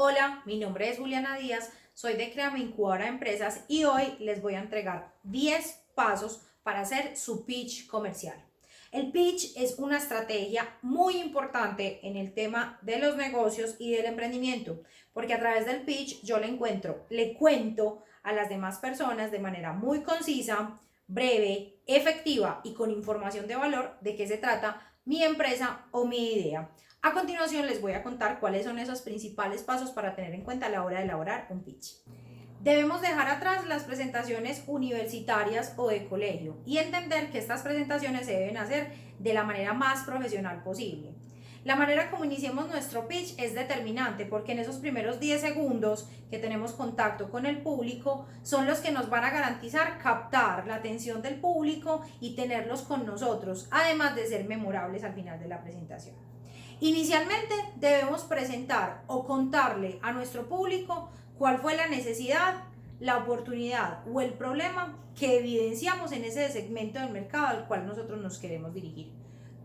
Hola, mi nombre es Juliana Díaz, soy de Créame Incubadora de Empresas y hoy les voy a entregar 10 pasos para hacer su pitch comercial. El pitch es una estrategia muy importante en el tema de los negocios y del emprendimiento, porque a través del pitch yo le cuento a las demás personas de manera muy concisa, breve, efectiva y con información de valor de qué se trata mi empresa o mi idea. A continuación les voy a contar cuáles son esos principales pasos para tener en cuenta a la hora de elaborar un pitch. Debemos dejar atrás las presentaciones universitarias o de colegio y entender que estas presentaciones se deben hacer de la manera más profesional posible. La manera como iniciemos nuestro pitch es determinante porque en esos primeros 10 segundos que tenemos contacto con el público son los que nos van a garantizar captar la atención del público y tenerlos con nosotros, además de ser memorables al final de la presentación. Inicialmente debemos presentar o contarle a nuestro público cuál fue la necesidad, la oportunidad o el problema que evidenciamos en ese segmento del mercado al cual nosotros nos queremos dirigir.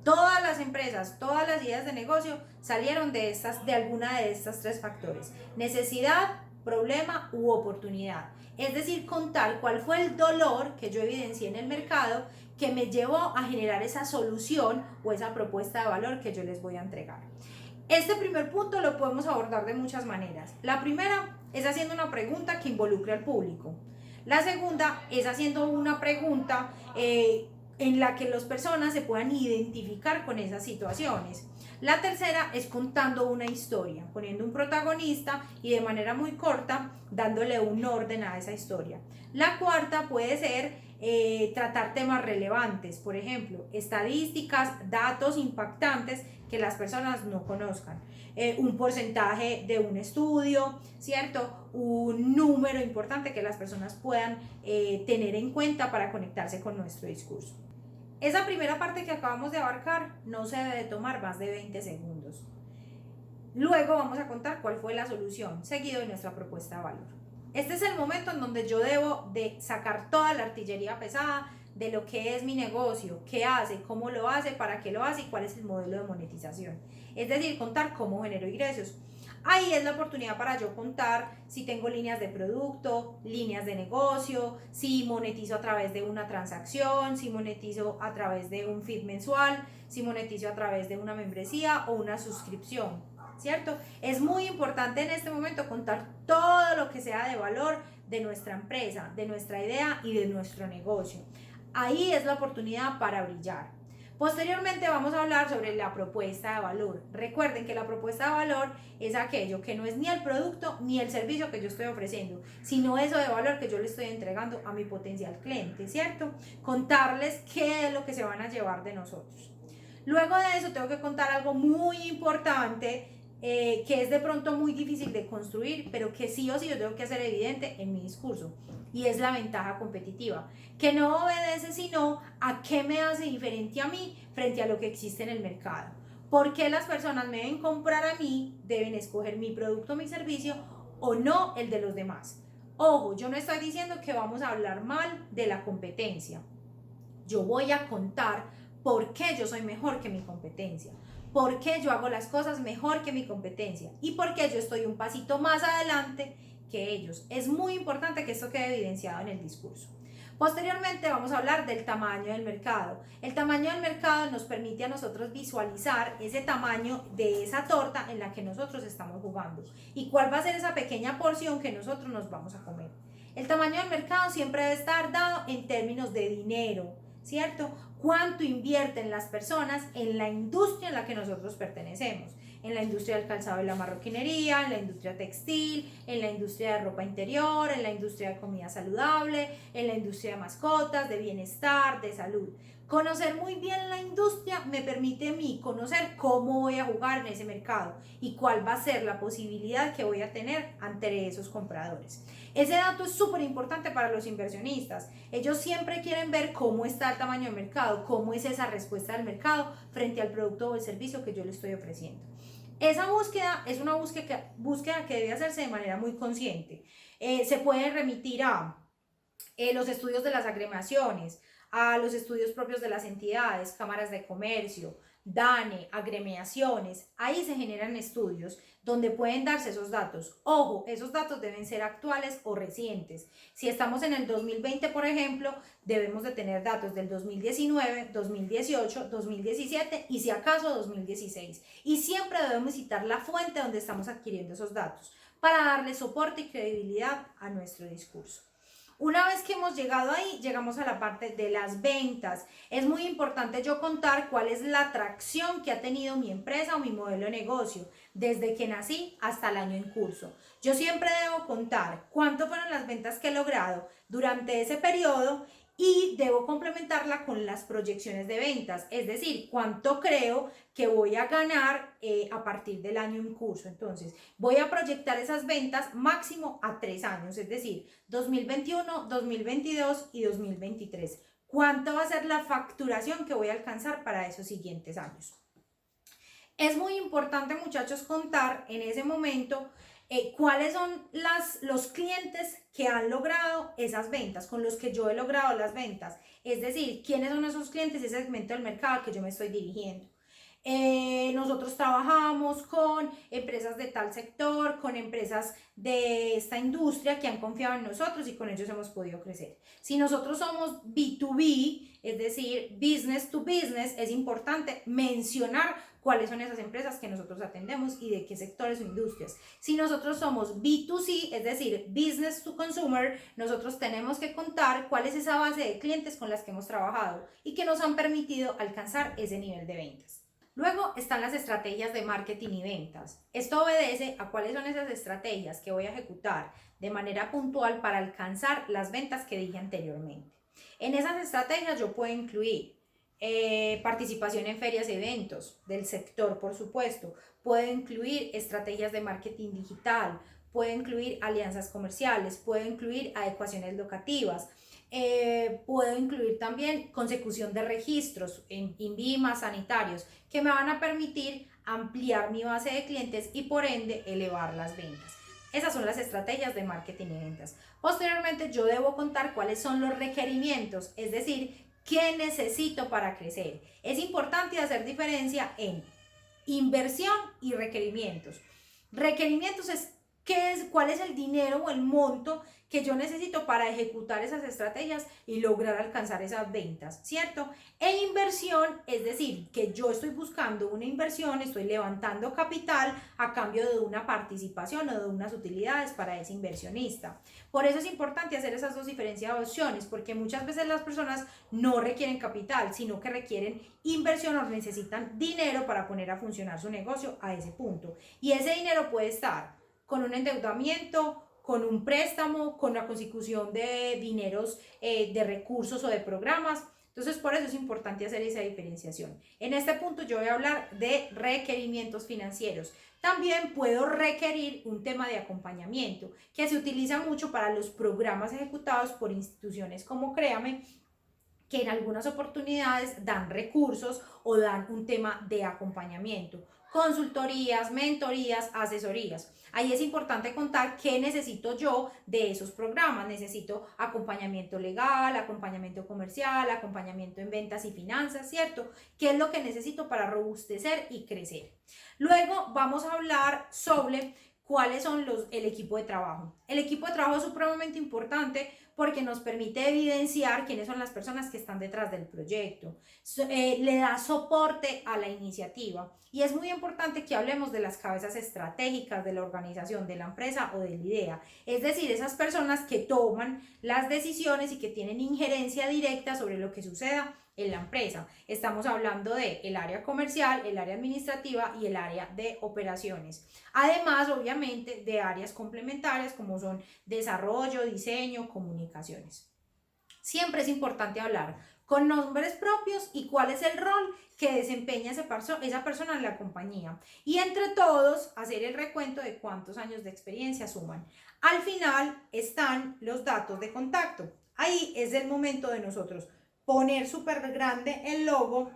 Todas las empresas, todas las ideas de negocio salieron de alguna de estas tres factores: necesidad, problema u oportunidad. Es decir, contar cuál fue el dolor que yo evidencié en el mercado que me llevó a generar esa solución o esa propuesta de valor que yo les voy a entregar. Este primer punto lo podemos abordar de muchas maneras. La primera es haciendo una pregunta que involucre al público. La segunda es haciendo una pregunta en la que las personas se puedan identificar con esas situaciones. La tercera es contando una historia, poniendo un protagonista y de manera muy corta dándole un orden a esa historia. La cuarta puede ser tratar temas relevantes, por ejemplo, estadísticas, datos impactantes que las personas no conozcan, un porcentaje de un estudio, ¿cierto? Un número importante que las personas puedan tener en cuenta para conectarse con nuestro discurso. Esa primera parte que acabamos de abarcar no se debe de tomar más de 20 segundos. Luego vamos a contar cuál fue la solución, seguido de nuestra propuesta de valor. Este es el momento en donde yo debo de sacar toda la artillería pesada de lo que es mi negocio, qué hace, cómo lo hace, para qué lo hace y cuál es el modelo de monetización. Es decir, contar cómo genero ingresos. Ahí es la oportunidad para yo contar si tengo líneas de producto, líneas de negocio, si monetizo a través de una transacción, si monetizo a través de un feed mensual, si monetizo a través de una membresía o una suscripción, ¿cierto? Es muy importante en este momento contar todo lo que sea de valor de nuestra empresa, de nuestra idea y de nuestro negocio. Ahí es la oportunidad para brillar. Posteriormente vamos a hablar sobre la propuesta de valor. Recuerden que la propuesta de valor es aquello que no es ni el producto ni el servicio que yo estoy ofreciendo, sino eso de valor que yo le estoy entregando a mi potencial cliente, ¿cierto? Contarles qué es lo que se van a llevar de nosotros. Luego de eso tengo que contar algo muy importante que es de pronto muy difícil de construir, pero que sí o sí yo tengo que hacer evidente en mi discurso, y es la ventaja competitiva, que no obedece sino a qué me hace diferente a mí frente a lo que existe en el mercado. ¿Por qué las personas me deben comprar a mí, deben escoger mi producto o mi servicio o no el de los demás? Ojo, yo no estoy diciendo que vamos a hablar mal de la competencia. Yo voy a contar por qué yo soy mejor que mi competencia, por qué yo hago las cosas mejor que mi competencia y por qué yo estoy un pasito más adelante que ellos. Es muy importante que esto quede evidenciado en el discurso. Posteriormente vamos a hablar del tamaño del mercado. El tamaño del mercado nos permite a nosotros visualizar ese tamaño de esa torta en la que nosotros estamos jugando y cuál va a ser esa pequeña porción que nosotros nos vamos a comer. El tamaño del mercado siempre debe estar dado en términos de dinero, ¿cierto? ¿Cuánto invierten las personas en la industria en la que nosotros pertenecemos? En la industria del calzado y la marroquinería, en la industria textil, en la industria de ropa interior, en la industria de comida saludable, en la industria de mascotas, de bienestar, de salud. Conocer muy bien la industria me permite a mí conocer cómo voy a jugar en ese mercado y cuál va a ser la posibilidad que voy a tener ante esos compradores. Ese dato es súper importante para los inversionistas. Ellos siempre quieren ver cómo está el tamaño del mercado, cómo es esa respuesta del mercado frente al producto o el servicio que yo le estoy ofreciendo. Esa búsqueda es una búsqueda que debe hacerse de manera muy consciente. Se puede remitir a los estudios de las agremiaciones, a los estudios propios de las entidades, cámaras de comercio, DANE, agremiaciones. Ahí se generan estudios donde pueden darse esos datos. Ojo, esos datos deben ser actuales o recientes. Si estamos en el 2020, por ejemplo, debemos de tener datos del 2019, 2018, 2017 y si acaso 2016. Y siempre debemos citar la fuente donde estamos adquiriendo esos datos para darle soporte y credibilidad a nuestro discurso. Una vez que hemos llegado ahí, llegamos a la parte de las ventas. Es muy importante yo contar cuál es la atracción que ha tenido mi empresa o mi modelo de negocio desde que nací hasta el año en curso. Yo siempre debo contar cuánto fueron las ventas que he logrado durante ese periodo y debo complementarla con las proyecciones de ventas, es decir, cuánto creo que voy a ganar a partir del año en curso. Entonces, voy a proyectar esas ventas máximo a 3 años, es decir, 2021, 2022 y 2023. ¿Cuánto va a ser la facturación que voy a alcanzar para esos siguientes años? Es muy importante, muchachos, contar en ese momento cuáles son los clientes que han logrado esas ventas, con los que yo he logrado las ventas. Es decir, quiénes son esos clientes, ese segmento del mercado al que yo me estoy dirigiendo. Nosotros trabajamos con empresas de tal sector, con empresas de esta industria que han confiado en nosotros y con ellos hemos podido crecer. Si nosotros somos B2B, es decir, business to business, es importante mencionar cuáles son esas empresas que nosotros atendemos y de qué sectores o industrias. Si nosotros somos B2C, es decir, business to consumer, nosotros tenemos que contar cuál es esa base de clientes con las que hemos trabajado y que nos han permitido alcanzar ese nivel de ventas. Luego están las estrategias de marketing y ventas. Esto obedece a cuáles son esas estrategias que voy a ejecutar de manera puntual para alcanzar las ventas que dije anteriormente. En esas estrategias yo puedo incluir participación en ferias y eventos del sector, por supuesto. Puedo incluir estrategias de marketing digital, puedo incluir alianzas comerciales, puedo incluir adecuaciones locativas. Puedo incluir también consecución de registros en INVIMA, sanitarios, que me van a permitir ampliar mi base de clientes y por ende elevar las ventas. Esas son las estrategias de marketing y ventas. Posteriormente yo debo contar cuáles son los requerimientos, es decir, qué necesito para crecer. Es importante hacer diferencia en inversión y requerimientos. Requerimientos es cuál es el dinero o el monto que yo necesito para ejecutar esas estrategias y lograr alcanzar esas ventas, ¿cierto? E inversión, es decir, que yo estoy buscando una inversión, estoy levantando capital a cambio de una participación o de unas utilidades para ese inversionista. Por eso es importante hacer esas dos diferenciaciones, porque muchas veces las personas no requieren capital, sino que requieren inversión o necesitan dinero para poner a funcionar su negocio a ese punto. Y ese dinero puede estar con un endeudamiento, con un préstamo, con la consecución de dineros, de recursos o de programas. Entonces, por eso es importante hacer esa diferenciación. En este punto yo voy a hablar de requerimientos financieros. También puedo requerir un tema de acompañamiento que se utiliza mucho para los programas ejecutados por instituciones como Créame, que en algunas oportunidades dan recursos o dan un tema de acompañamiento. Consultorías, mentorías, asesorías. Ahí es importante contar qué necesito yo de esos programas. Necesito acompañamiento legal, acompañamiento comercial, acompañamiento en ventas y finanzas, ¿cierto? ¿Qué es lo que necesito para robustecer y crecer? Luego vamos a hablar sobre cuáles son el equipo de trabajo. El equipo de trabajo es supremamente importante porque nos permite evidenciar quiénes son las personas que están detrás del proyecto, le da soporte a la iniciativa y es muy importante que hablemos de las cabezas estratégicas de la organización, de la empresa o de la idea, es decir, esas personas que toman las decisiones y que tienen injerencia directa sobre lo que suceda en la empresa. Estamos hablando de el área comercial, el área administrativa y el área de operaciones. Además, obviamente, de áreas complementarias como son desarrollo, diseño, comunicaciones. Siempre es importante hablar con nombres propios y cuál es el rol que desempeña esa persona en la compañía. Y entre todos, hacer el recuento de cuántos años de experiencia suman. Al final están los datos de contacto. Ahí es el momento de nosotros poner súper grande el logo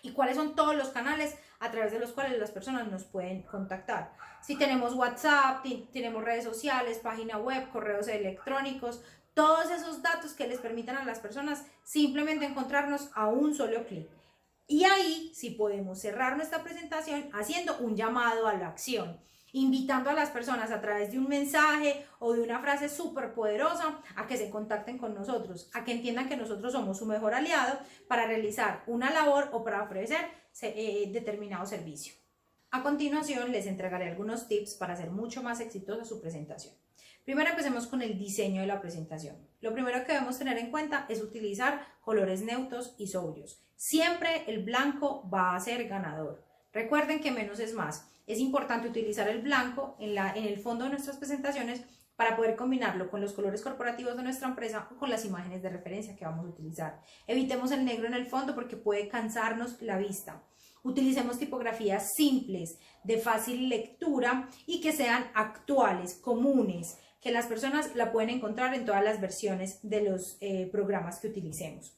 y cuáles son todos los canales a través de los cuales las personas nos pueden contactar. Si tenemos WhatsApp, tenemos redes sociales, página web, correos electrónicos, todos esos datos que les permitan a las personas simplemente encontrarnos a un solo clic. Y ahí sí podemos cerrar nuestra presentación haciendo un llamado a la acción, invitando a las personas a través de un mensaje o de una frase súper poderosa a que se contacten con nosotros, a que entiendan que nosotros somos su mejor aliado para realizar una labor o para ofrecer determinado servicio. A continuación les entregaré algunos tips para hacer mucho más exitosa su presentación. Primero empecemos con el diseño de la presentación. Lo primero que debemos tener en cuenta es utilizar colores neutros y sobrios. Siempre el blanco va a ser ganador. Recuerden que menos es más. Es importante utilizar el blanco en el fondo de nuestras presentaciones para poder combinarlo con los colores corporativos de nuestra empresa o con las imágenes de referencia que vamos a utilizar. Evitemos el negro en el fondo porque puede cansarnos la vista. Utilicemos tipografías simples, de fácil lectura y que sean actuales, comunes, que las personas la pueden encontrar en todas las versiones de los programas que utilicemos.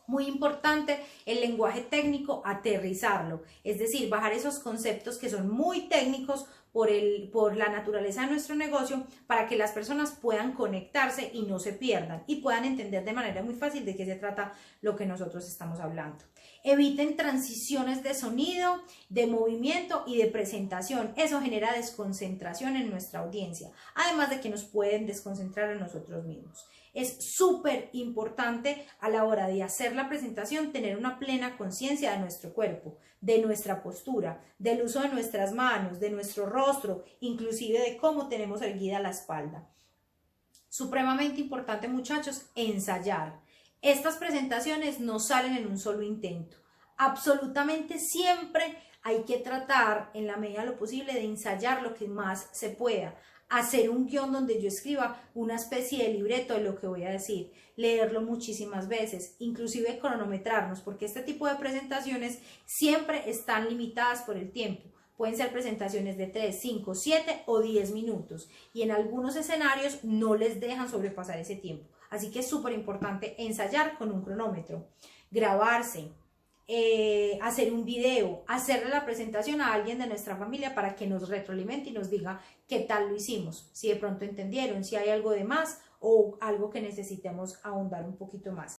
Muy importante el lenguaje técnico, aterrizarlo, es decir, bajar esos conceptos que son muy técnicos por la naturaleza de nuestro negocio para que las personas puedan conectarse y no se pierdan y puedan entender de manera muy fácil de qué se trata lo que nosotros estamos hablando. Eviten transiciones de sonido, de movimiento y de presentación. Eso genera desconcentración en nuestra audiencia, además de que nos pueden desconcentrar en nosotros mismos. Es súper importante a la hora de hacer la presentación tener una plena conciencia de nuestro cuerpo, de nuestra postura, del uso de nuestras manos, de nuestro rostro, inclusive de cómo tenemos erguida la espalda. Supremamente importante, muchachos, ensayar. Estas presentaciones no salen en un solo intento. Absolutamente siempre hay que tratar, en la medida de lo posible, de ensayar lo que más se pueda. Hacer un guión donde yo escriba una especie de libreto de lo que voy a decir, leerlo muchísimas veces, inclusive cronometrarnos, porque este tipo de presentaciones siempre están limitadas por el tiempo. Pueden ser presentaciones de 3, 5, 7 o 10 minutos y en algunos escenarios no les dejan sobrepasar ese tiempo. Así que es súper importante ensayar con un cronómetro, grabarse, hacer un video, hacerle la presentación a alguien de nuestra familia para que nos retroalimente y nos diga qué tal lo hicimos, si de pronto entendieron, si hay algo de más o algo que necesitemos ahondar un poquito más.